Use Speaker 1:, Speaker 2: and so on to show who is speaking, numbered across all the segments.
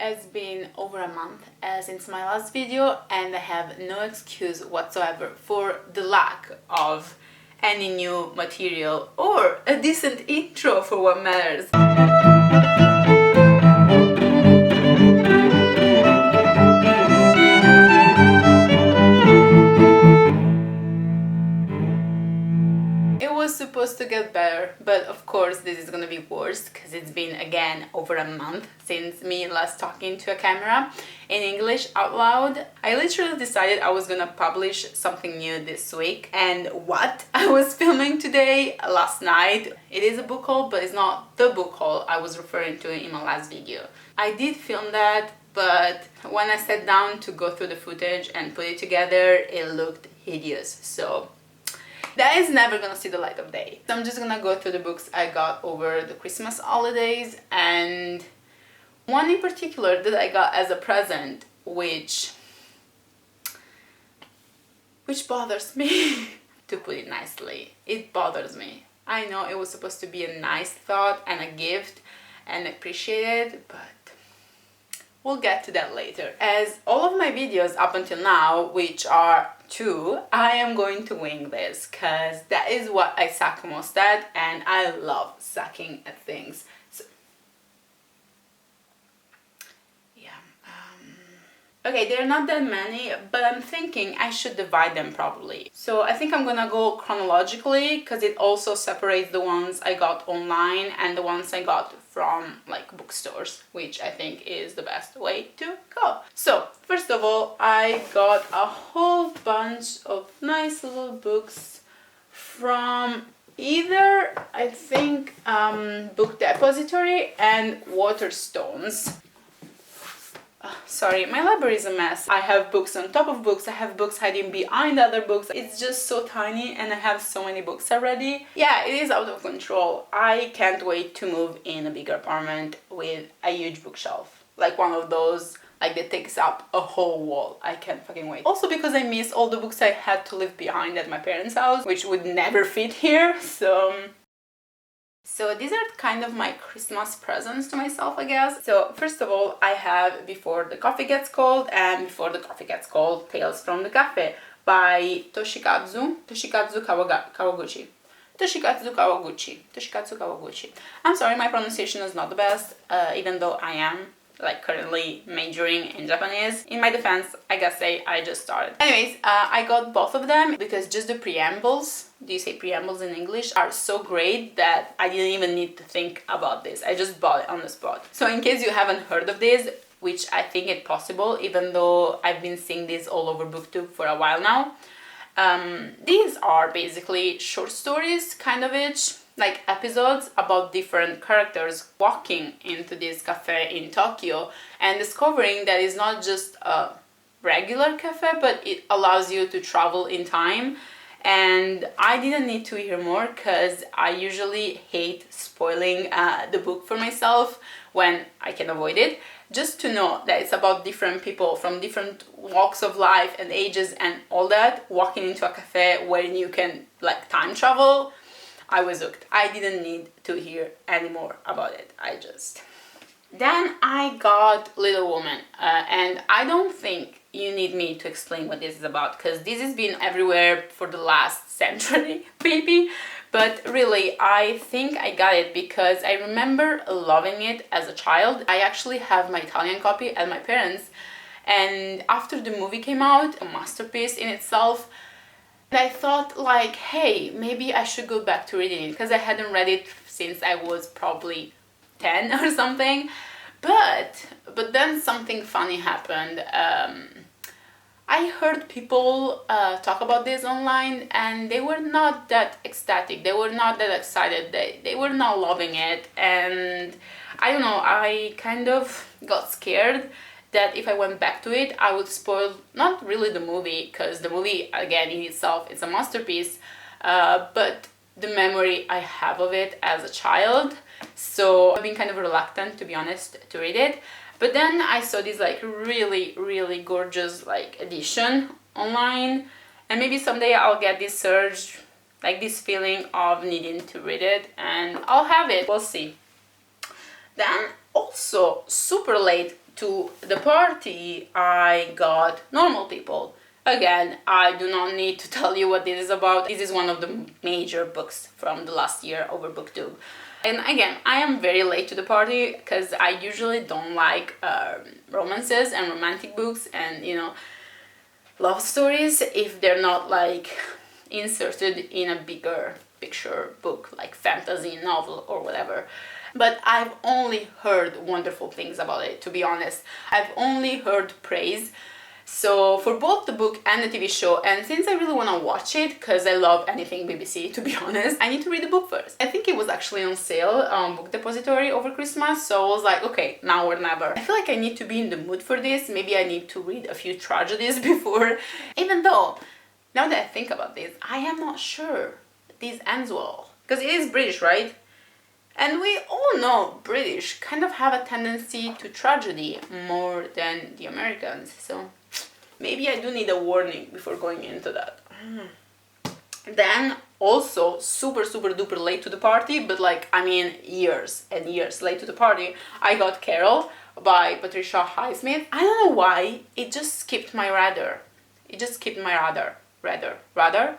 Speaker 1: has been over a month since my last video, and I have no excuse whatsoever for the lack of any new material or a decent intro for what matters. Supposed to get better, but of course this is gonna be worse because it's been again over a month since me last talking to a camera in English out loud. I literally decided I was gonna publish something new this week, and what I was filming today last night, it is a book haul, but it's not the book haul I was referring to in my last video. I did film that, but when I sat down to go through the footage and put it together, it looked hideous, so that is never gonna see the light of day. So I'm just gonna go through the books I got over the Christmas holidays, and one in particular that I got as a present, which bothers me, to put it nicely. It bothers me. I know it was supposed to be a nice thought and a gift and appreciated, but we'll get to that later. As all of my videos up until now, which are 2, I am going to wing this because that is what I suck most at, and I love sucking at things. So, yeah. Okay, there are not that many, but I'm thinking I should divide them properly. So I think I'm gonna go chronologically because it also separates the ones I got online and the ones I got from like bookstores, which I think is the best way to go. So first of all, I got a whole bunch of nice little books from either, I think, Book Depository and Waterstones. Sorry, my library is a mess. I have books on top of books, I have books hiding behind other books. It's just so tiny and I have so many books already. Yeah, it is out of control. I can't wait to move in a bigger apartment with a huge bookshelf. Like one of those, like that takes up a whole wall. I can't fucking wait. Also because I miss all the books I had to leave behind at my parents' house, which would never fit here, So these are kind of my Christmas presents to myself, I guess. So first of all, I have Before the Coffee Gets Cold and Before the Coffee Gets Cold, Tales from the Café by Toshikazu Kawaguchi. Toshikazu Kawaguchi. I'm sorry, my pronunciation is not the best, even though I am like currently majoring in Japanese. In my defense, I gotta say I just started. Anyways, I got both of them because just the preambles, do you say preambles in English, are so great that I didn't even need to think about this. I just bought it on the spot. So in case you haven't heard of this, which I think it's possible, even though I've been seeing this all over BookTube for a while now, these are basically short stories, kind of it, like episodes about different characters walking into this cafe in Tokyo and discovering that it's not just a regular cafe, but it allows you to travel in time. And I didn't need to hear more because I usually hate spoiling the book for myself when I can avoid it. Just to know that it's about different people from different walks of life and ages and all that, walking into a cafe where you can like time travel, I was hooked. I didn't need to hear any more about it. Then I got Little Woman, and I don't think you need me to explain what this is about because this has been everywhere for the last century, maybe. But really, I think I got it because I remember loving it as a child. I actually have my Italian copy at my parents', and after the movie came out, a masterpiece in itself, I thought like, hey, maybe I should go back to reading it because I hadn't read it since I was probably 10 or something. But then something funny happened. I heard people talk about this online and they were not that ecstatic, they were not that excited, they were not loving it, and I don't know, I kind of got scared that if I went back to it, I would spoil not really the movie, because the movie, again, in itself, is a masterpiece, but the memory I have of it as a child. So I've been kind of reluctant, to be honest, to read it. But then I saw this like really, really gorgeous like edition online, and maybe someday I'll get this surge, like this feeling of needing to read it, and I'll have it. We'll see. Then also super late to the party, I got Normal People. Again, I do not need to tell you what this is about. This is one of the major books from the last year over BookTube. And again, I am very late to the party because I usually don't like romances and romantic books and, you know, love stories if they're not like inserted in a bigger picture book, like fantasy novel or whatever. But I've only heard wonderful things about it, to be honest. I've only heard praise. So for both the book and the TV show, and since I really want to watch it because I love anything BBC, to be honest, I need to read the book first. I think it was actually on sale on Book Depository over Christmas, so I was like, okay, now or never. I feel like I need to be in the mood for this. Maybe I need to read a few tragedies before. Even though, now that I think about this, I am not sure this ends well. Because it is British, right? And we all know British kind of have a tendency to tragedy more than the Americans, so maybe I do need a warning before going into that. Then also super duper late to the party, but like, I mean, years and years late to the party, I got Carol by Patricia Highsmith. I don't know why, it just skipped my radar. It just skipped my radar. Radar?
Speaker 2: Radar.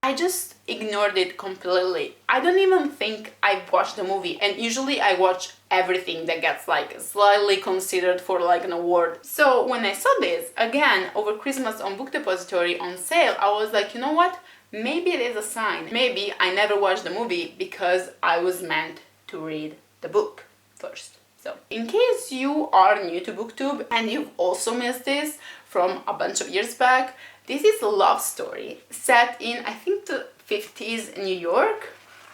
Speaker 1: I just ignored it completely. I don't even think I've watched the movie, and usually I watch everything that gets like slightly considered for like an award. So when I saw this again over Christmas on Book Depository on sale, I was like, you know what? Maybe it is a sign. Maybe I never watched the movie because I was meant to read the book first. So in case you are new to BookTube and you've also missed this from a bunch of years back, this is a love story set in, I think, the 50s New York,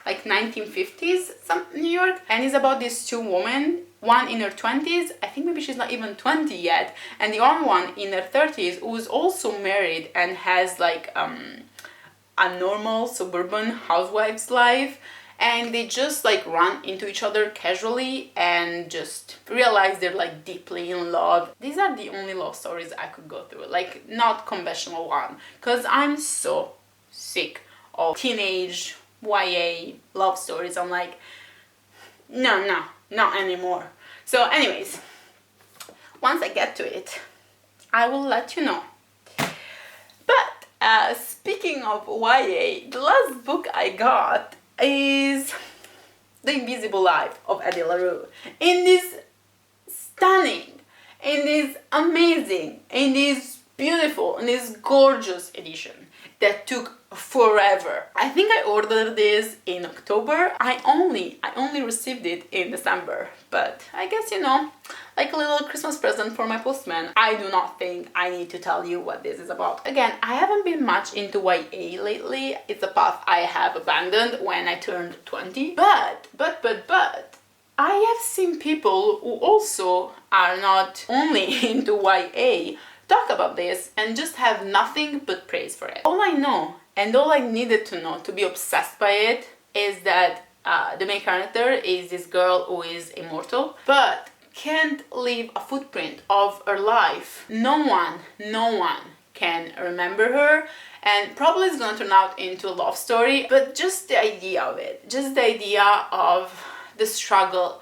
Speaker 1: like 1950s New York, and it's about these two women, one in her 20s, I think maybe she's not even 20 yet, and the other one in her 30s who is also married and has like a normal suburban housewife's life, and they just like run into each other casually and just realize they're like deeply in love. These are the only love stories I could go through, like not conventional one, because I'm so sick of teenage YA love stories. I'm like, no, not anymore. So anyways, once I get to it, I will let you know. But speaking of YA, the last book I got is The Invisible Life of Addie LaRue. In this stunning, in this amazing, in this beautiful, in this gorgeous edition that took forever. I think I ordered this in October. I only received it in December, but I guess, you know, like a little Christmas present for my postman. I do not think I need to tell you what this is about. Again, I haven't been much into YA lately. It's a path I have abandoned when I turned 20. But I have seen people who also are not only into YA talk about this and just have nothing but praise for it. All I know, and all I needed to know to be obsessed by it, is that the main character is this girl who is immortal, but can't leave a footprint of her life. No one can remember her, and probably it's gonna turn out into a love story, but just the idea of it, just the idea of the struggle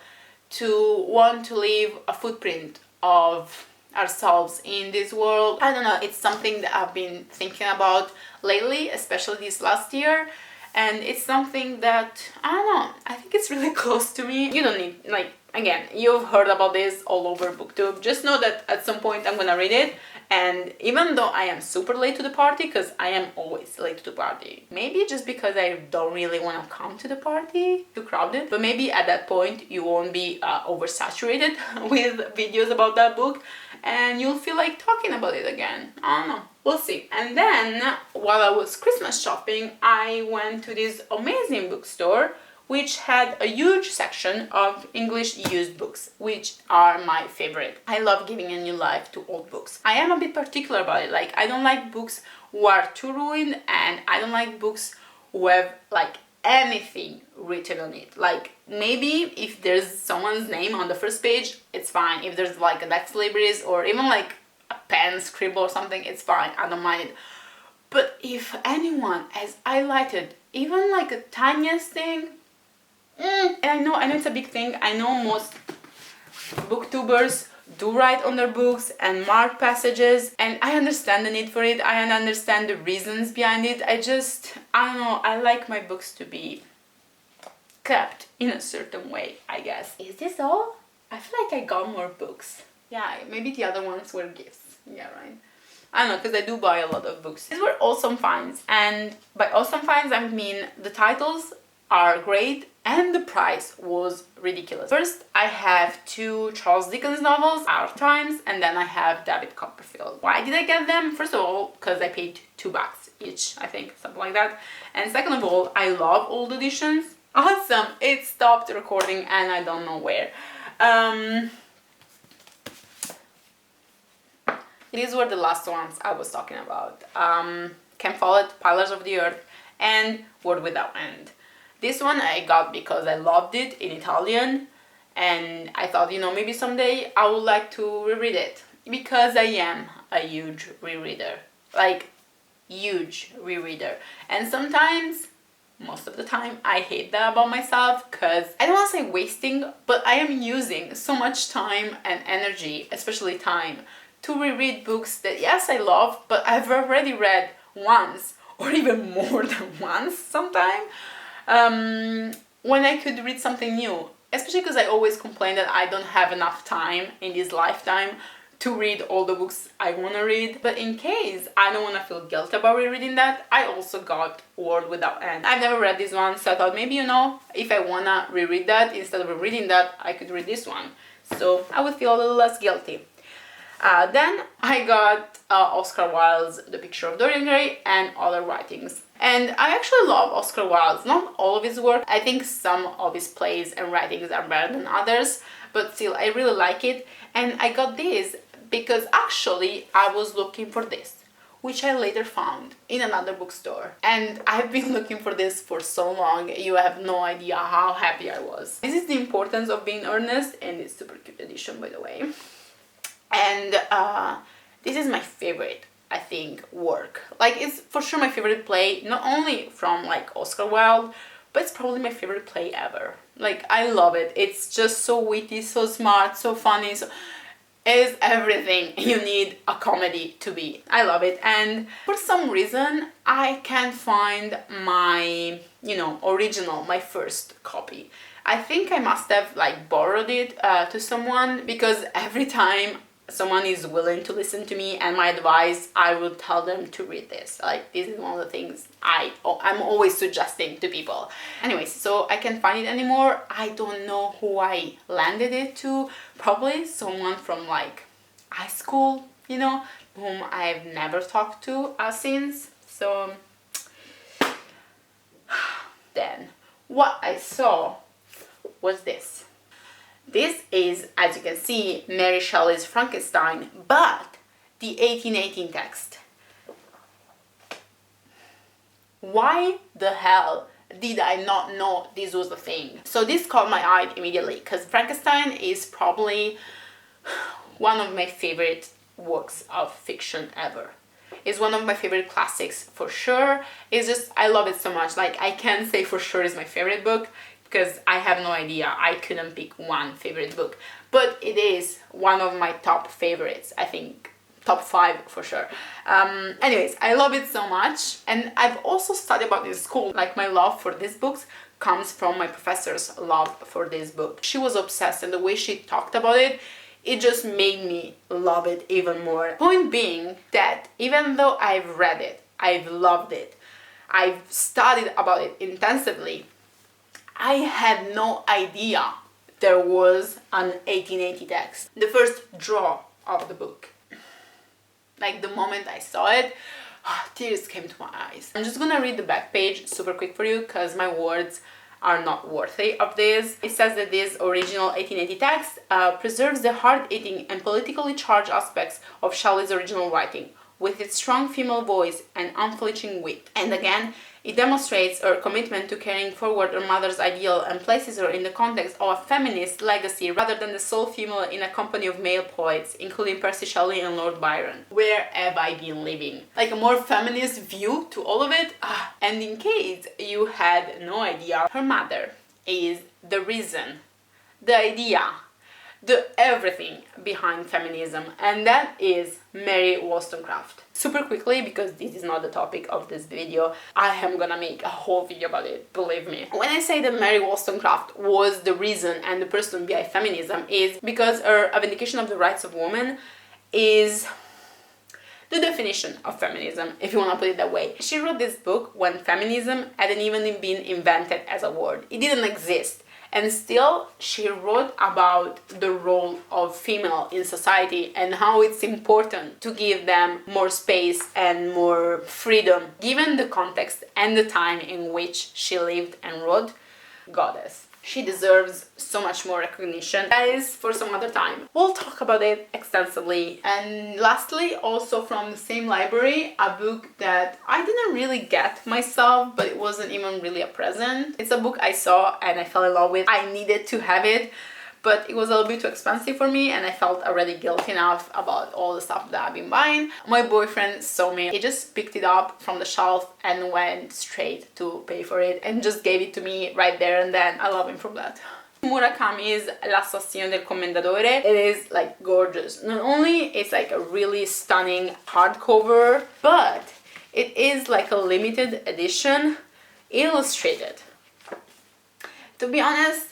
Speaker 1: to want to leave a footprint of ourselves in this world. I don't know, it's something that I've been thinking about lately, especially this last year, and it's something that, I don't know, I think it's really close to me. You don't need, like, again, you've heard about this all over BookTube. Just know that at some point I'm gonna read it, and even though I am super late to the party, because I am always late to the party, maybe just because I don't really want to come to the party, too crowded, but maybe at that point you won't be oversaturated with videos about that book, and you'll feel like talking about it again. I don't know. We'll see. And then, while I was Christmas shopping, I went to this amazing bookstore which had a huge section of English used books, which are my favorite. I love giving a new life to old books. I am a bit particular about it. Like, I don't like books who are too ruined, and I don't like books who have like anything written on it. Like, maybe if there's someone's name on the first page, it's fine. If there's like an ex libris or even like a pen scribble or something, it's fine. I don't mind it. But if anyone has highlighted even like a tiniest thing, and I know it's a big thing. I know booktubers do write on their books and mark passages, and I understand the need for it. I understand the reasons behind it. I don't know, I like my books to be kept in a certain way, I guess. Is this all? I feel like I got more books. Yeah, maybe the other ones were gifts. Yeah, right. I don't know, because I do buy a lot of books. These were awesome finds, and by awesome finds I mean the titles are great and the price was ridiculous. First, I have 2 Charles Dickens novels, Out of Times, and then I have David Copperfield. Why did I get them? First of all, because I paid $2 each, I think, something like that. And second of all, I love old editions. Awesome! It stopped recording and I don't know where. These were the last ones I was talking about. Ken Follett, Pillars of the Earth, and Word Without End. This one I got because I loved it in Italian, and I thought, you know, maybe someday I would like to reread it, because I am a huge rereader. Like, huge rereader. And sometimes, most of the time, I hate that about myself, because I don't want to say wasting, but I am using so much time and energy, especially time, to reread books that, yes, I love, but I've already read once, or even more than once sometimes, when I could read something new. Especially because I always complain that I don't have enough time in this lifetime to read all the books I want to read. But in case I don't want to feel guilty about rereading that, I also got Word Without End. I've never read this one, so I thought maybe, you know, if I want to reread that, instead of rereading that, I could read this one. So I would feel a little less guilty. Then I got Oscar Wilde's The Picture of Dorian Gray and other writings. And I actually love Oscar Wilde, not all of his work. I think some of his plays and writings are better than others, but still I really like it. And I got this because actually I was looking for this, which I later found in another bookstore. And I've been looking for this for so long, you have no idea how happy I was. This is The Importance of Being Earnest, and it's super cute edition, by the way. And this is my favorite, I think, work. Like, it's for sure my favorite play, not only from like Oscar Wilde, but it's probably my favorite play ever. Like, I love it. It's just so witty, so smart, so funny, so it's everything you need a comedy to be. I love it. And for some reason I can't find my, you know, original, my first copy. I think I must have like borrowed it to someone, because every time someone is willing to listen to me and my advice, I will tell them to read this. Like, this is one of the things I'm always suggesting to people. Anyways, so I can't find it anymore. I don't know who I landed it to. Probably someone from like high school, you know, whom I've never talked to since. So then what I saw was this. This is, as you can see, Mary Shelley's Frankenstein, but the 1818 text. Why the hell did I not know this was a thing? So this caught my eye immediately, because Frankenstein is probably one of my favorite works of fiction ever. It's one of my favorite classics for sure. It's just, I love it so much. Like, I can't say for sure it's my favorite book, because I have no idea. I couldn't pick one favorite book, but it is one of my top favorites. I think top 5 for sure. Anyways, I love it so much, and I've also studied about this in school. Like, my love for these books comes from my professor's love for this book. She was obsessed, and the way she talked about it, it just made me love it even more. Point being that even though I've read it, I've loved it, I've studied about it intensively, I had no idea there was an 1880 text. The first draw of the book. Like, the moment I saw it, tears came to my eyes. I'm just gonna read the back page super quick for you, because my words are not worthy of this. It says that this original 1880 text preserves the hard-hitting and politically charged aspects of Shelley's original writing, with its strong female voice and unflinching wit. And again, it demonstrates her commitment to carrying forward her mother's ideal and places her in the context of a feminist legacy rather than the sole female in a company of male poets, including Percy Shelley and Lord Byron. Where have I been living? Like, a more feminist view to all of it? And in case you had no idea, her mother is the reason, the idea, the everything behind feminism, and that is Mary Wollstonecraft. Super quickly, because this is not the topic of this video, I am gonna make a whole video about it, believe me. When I say that Mary Wollstonecraft was the reason and the person behind feminism, is because her A Vindication of the Rights of Women is the definition of feminism, if you want to put it that way. She wrote this book when feminism hadn't even been invented as a word. It didn't exist. And still, she wrote about the role of female in society and how it's important to give them more space and more freedom, given the context and the time in which she lived and wrote. Goddess. She deserves so much more recognition. That is for some other time. We'll talk about it extensively. And lastly, also from the same library, a book that I didn't really get myself, but it wasn't even really a present. It's a book I saw and I fell in love with. I needed to have it, but it was a little bit too expensive for me, and I felt already guilty enough about all the stuff that I've been buying. My boyfriend saw me. He just picked it up from the shelf and went straight to pay for it and just gave it to me right there and then. I love him for that. Murakami's L'assassino del commendatore. It is like gorgeous. Not only it's like a really stunning hardcover, but it is like a limited edition illustrated. To be honest,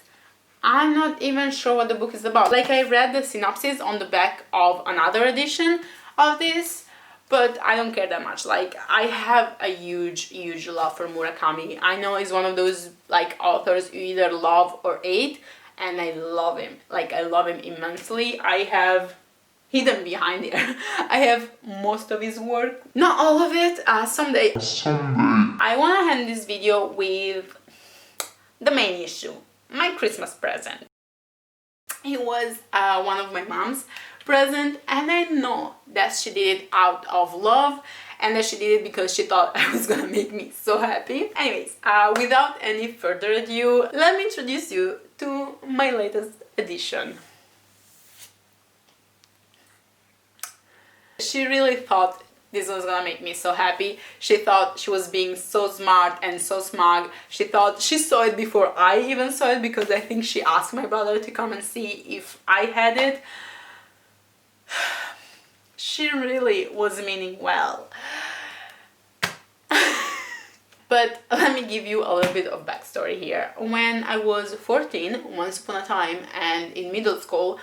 Speaker 1: I'm not even sure what the book is about. Like, I read the synopsis on the back of another edition of this, but I don't care that much. Like, I have a huge love for Murakami. I know he's one of those like authors you either love or hate, and I love him. Like, I love him immensely. I have hidden behind here. I have most of his work. Not all of it. Someday. I want to end this video with the main issue. My Christmas present. It was one of my mom's present, and I know that she did it out of love and that she did it because she thought I was gonna make me so happy. Anyways, without any further ado, let me introduce you to my latest edition. She really thought this was gonna make me so happy. She thought she was being so smart and so smug. She thought she saw it before I even saw it, because I think she asked my brother to come and see if I had it. She really was meaning well. But let me give you a little bit of backstory here. When I was 14, once upon a time, and in middle school,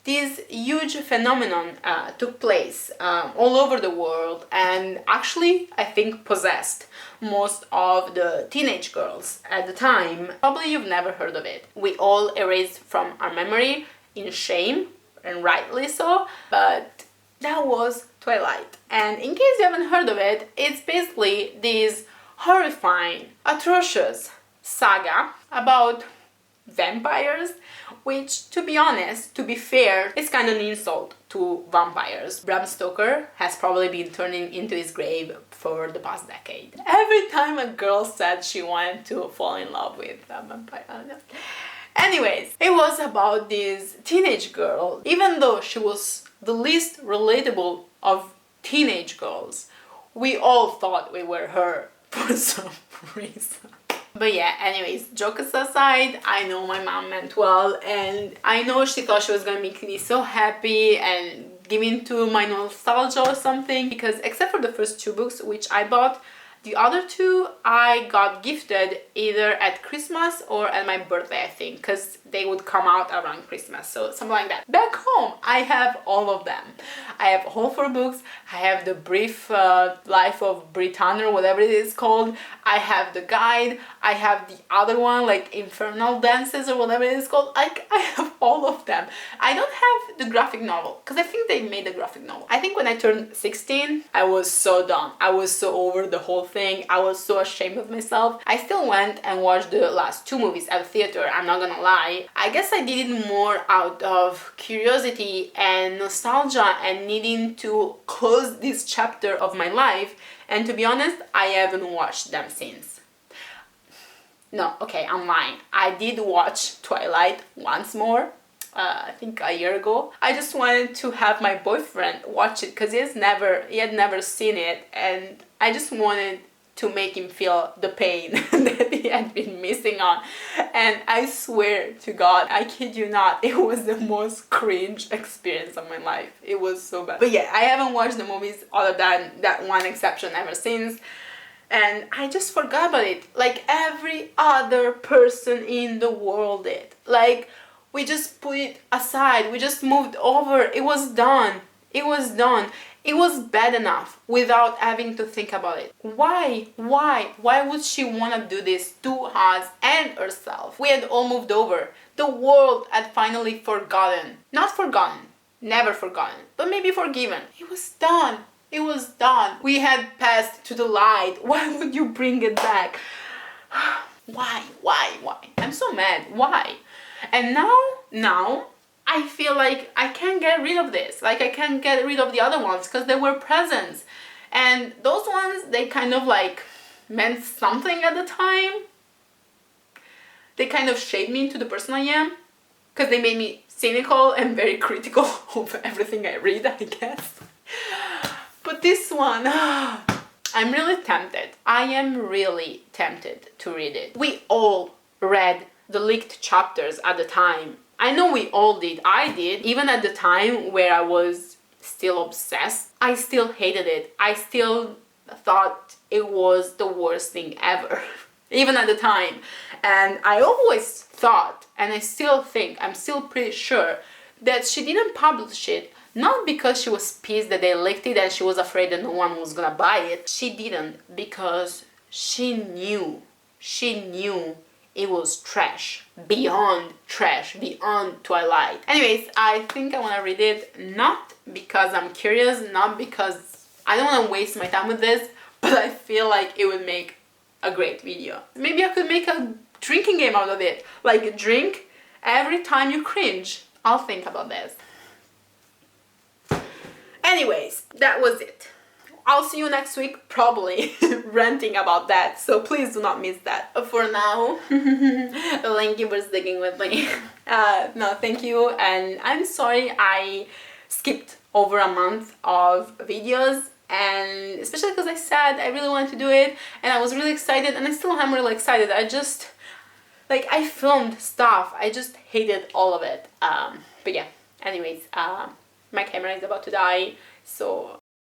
Speaker 1: this huge phenomenon took place all over the world, and actually I think possessed most of the teenage girls at the time. Probably you've never heard of it. We all erased from our memory in shame, and rightly so, but that was Twilight. And in case you haven't heard of it, it's basically this horrifying, atrocious saga about vampires, which, to be honest, to be fair, is kind of an insult to vampires. Bram Stoker has probably been turning into his grave for the past decade. Every time a girl said she wanted to fall in love with a vampire, I don't know. Anyways, it was about this teenage girl. Even though she was the least relatable of teenage girls, we all thought we were her for some reason. But yeah, anyways, jokes aside, I know my mom meant well, and I know she thought she was gonna make me so happy and give into my nostalgia or something, because except for the first two books, which I bought, the other two I got gifted either at Christmas or at my birthday, I think, because they would come out around Christmas, so something like that. Back home, I have all of them. I have all four books. I have the Brief Life of Britannia, whatever it is called. I have the guide. I have the other one, like Infernal Dances or whatever it is called. I have all of them. I don't have the graphic novel, because I think they made the graphic novel. I think when I turned 16, I was so done. I was so over the whole thing. I was so ashamed of myself. I still went and watched the last two movies at the theater, I'm not gonna lie. I guess I did it more out of curiosity and nostalgia and needing to close this chapter of my life, and to be honest, I haven't watched them since. No, okay, I'm lying. I did watch Twilight once more, I think a year ago. I just wanted to have my boyfriend watch it because he had never seen it, and I just wanted to make him feel the pain that he had been missing on. And I swear to God, I kid you not, it was the most cringe experience of my life. It was so bad. But yeah, I haven't watched the movies other than that one exception ever since. And I just forgot about it, like every other person in the world did. Like, we just put it aside, we just moved over, it was done. It was done. It was bad enough without having to think about it. Why? Why would she want to do this to us and herself? We had all moved over. The world had finally forgotten. Not forgotten, never forgotten, but maybe forgiven. It was done. It was done. We had passed to the light. Why would you bring it back? Why? I'm so mad. Why? And now, I feel like I can't get rid of this. Like, I can't get rid of the other ones because they were presents. And those ones, they kind of like meant something at the time. They kind of shaped me into the person I am because they made me cynical and very critical of everything I read, I guess. But this one, I'm really tempted. I am really tempted to read it. We all read the leaked chapters at the time. I know we all did. I did. Even at the time where I was still obsessed, I still hated it. I still thought it was the worst thing ever. Even at the time. And I always thought, and I still think, I'm still pretty sure, that she didn't publish it not because she was pissed that they leaked it and she was afraid that no one was gonna buy it. She didn't because she knew it was trash, beyond Twilight. Anyways, I think I want to read it, not because I'm curious, not because I don't want to waste my time with this, but I feel like it would make a great video. Maybe I could make a drinking game out of it, like drink every time you cringe. I'll think about this. Anyways, that was it. I'll see you next week, probably ranting about that, so please do not miss that. For now, thank you for sticking with me. No, thank you, and I'm sorry I skipped over a month of videos, and especially because I said I really wanted to do it, and I was really excited, and I still am really excited. I just, like, I filmed stuff, I just hated all of it. But yeah, anyways, my camera is about to die, so